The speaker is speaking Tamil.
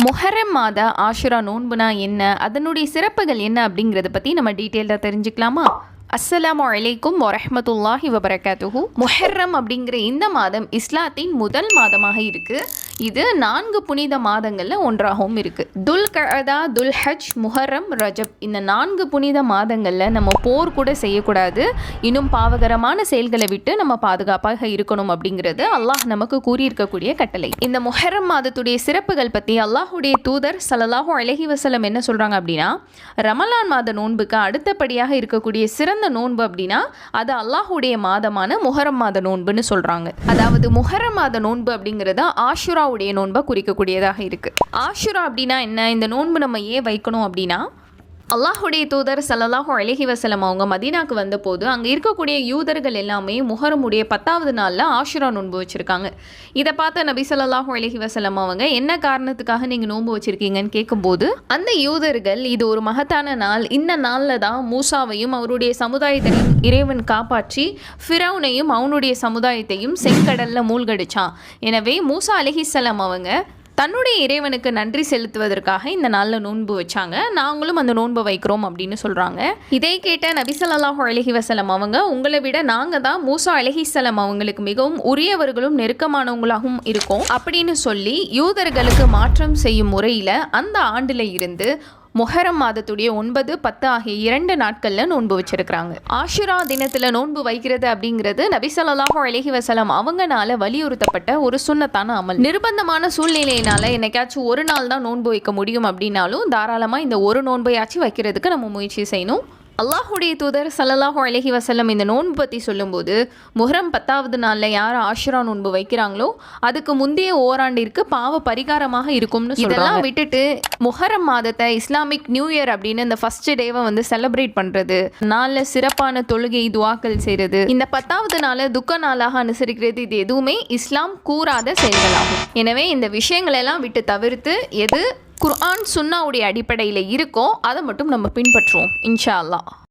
முஹர்ரம் மாத ஆஷுரா நோன்புனா என்ன, அதனுடைய சிறப்புகள் என்ன அப்படிங்கிறத பற்றி நம்ம டீட்டெயிலாக தெரிஞ்சுக்கலாமா? அஸ்ஸலாமு அலைக்கும் வரஹ்மத்துல்லாஹி வபரகாத்துஹு. முஹர்ரம் அப்படிங்கிற இந்த மாதம் இஸ்லாத்தின் முதல் மாதமாக இருக்குது. இது 4 புனித மாதங்களில் ஒன்றாகவும் இருக்குது. துல் கஅதா, துல் ஹஜ், முஹர்ரம், ரஜப் இந்த 4 புனித மாதங்களில் நம்ம போர் கூட செய்யக்கூடாது, இன்னும் பாவகரமான செயல்களை விட்டு நம்ம பாதுகாப்பாக இருக்கணும் அப்படிங்கிறது அல்லாஹ் நமக்கு கூறியிருக்கக்கூடிய கட்டளை. இந்த முஹர்ரம் மாதத்துடைய சிறப்புகள் பற்றி அல்லாஹுடைய தூதர் ஸல்லல்லாஹு அலைஹி வஸல்லம் என்ன சொல்கிறாங்க அப்படின்னா, ரமலான் மாத நோன்புக்கு அடுத்தபடியாக இருக்கக்கூடிய சிறந்த நோன்பு அப்படின்னா அது அல்லாஹுடைய மாதமான முஹர்ரம் மாத நோன்புன்னு சொல்றாங்க. அதாவது முஹர்ரம் மாத நோன்பு அப்படிங்கிறது ஆஷுராவுடைய நோன்பை குறிக்கக்கூடியதாக இருக்கு. ஆஷுரா அப்படின்னா என்ன, இந்த நோன்பு நம்ம ஏன் வைக்கணும் அப்படின்னா, அல்லாஹுடைய தூதர் ஸல்லல்லாஹு அலைஹி வஸல்லம் அவங்க மதீனாக்கு வந்தபோது அங்கே இருக்கக்கூடிய யூதர்கள் எல்லாமே முஹர்ரமுடைய 10வது நாளில் ஆஷுரா நோன்பு வச்சுருக்காங்க. இதை பார்த்த நபி ஸல்லல்லாஹு அலைஹி வஸல்லம் அவங்க என்ன காரணத்துக்காக நீங்கள் நோன்பு வச்சுருக்கீங்கன்னு கேட்கும்போது, அந்த யூதர்கள் இது ஒரு மகத்தான நாள், இந்த நாளில் தான் மூசாவையும் அவருடைய சமுதாயத்தையும் இறைவன் காப்பாற்றி ஃபிரௌனையும் அவனுடைய சமுதாயத்தையும் செங்கடலில் மூழ்கடிச்சான். எனவே மூசா அலைஹிஸ்ஸலாம் அவங்க தன்னுடைய இறைவனுக்கு நன்றி செலுத்துவதற்காக இந்த நாளில் நோன்பு வச்சாங்க. நாங்களும் அந்த நோன்பை வைக்கிறோம் அப்படின்னு சொல்கிறாங்க. இதை கேட்ட நபி ஸல்லல்லாஹு அலைஹி வஸல்லம் அவங்க, உங்களை விட நாங்கள் தான் மூசா அலைஹிஸ்ஸலாம் அவங்களுக்கு மிகவும் உரியவர்களும் நெருக்கமானவங்களாகவும் இருக்கோம் அப்படின்னு சொல்லி யூதர்களுக்கு மாற்றம் செய்யும் முறையில் அந்த ஆண்டில் இருந்து முஹர்ரம் மாதத்துடைய 9, 10 ஆகிய 2 நாட்களில் நோன்பு வச்சிருக்கிறாங்க. ஆஷுரா தினத்தில் நோன்பு வைக்கிறது அப்படிங்கிறது நபி ஸல்லல்லாஹு அலைஹி வஸல்லம் அவங்கனால வலியுறுத்தப்பட்ட ஒரு சுன்னத்தான அமல். நிர்பந்தமான சூழ்நிலையினால என்னைக்காச்சும் ஒரு நாள் தான் நோன்பு வைக்க முடியும் அப்படின்னாலும் தாராளமாக இந்த ஒரு நோன்பையாச்சும் வைக்கிறதுக்கு நம்ம முயற்சி செய்யணும். அல்லாஹுடைய தூதர் ஸல்லல்லாஹு அலைஹி வஸல்லம் இந்த நோன்பு பற்றி சொல்லும்போது, முஹர்ரம் 10வது நாளில் யார் ஆஷுரா நோன்பு வைக்கிறாங்களோ அதுக்கு முந்தைய ஓராண்டிற்கு பாவ பரிகாரமாக இருக்கும்னு சொல்றாங்க. இதெல்லாம் விட்டுட்டு முஹர்ரம் மாதத்தை இஸ்லாமிக் நியூ இயர் அப்படின்னு இந்த ஃபர்ஸ்ட் டேவை வந்து செலிப்ரேட் பண்ணுறது, நாளில் சிறப்பான தொழுகை துஆக்கள் செய்கிறது, இந்த 10வது நாளை துக்க நாளாக அனுசரிக்கிறது, இது எதுவுமே இஸ்லாம் கூறாத செயல்களாகும். எனவே இந்த விஷயங்களெல்லாம் விட்டு தவிர்த்து எது குர்ஆன் சுன்னாவுடைய அடிப்படையில் இருக்கோ அதை மட்டும் நம்ம பின்பற்றுவோம் இன்ஷா அல்லாஹ்.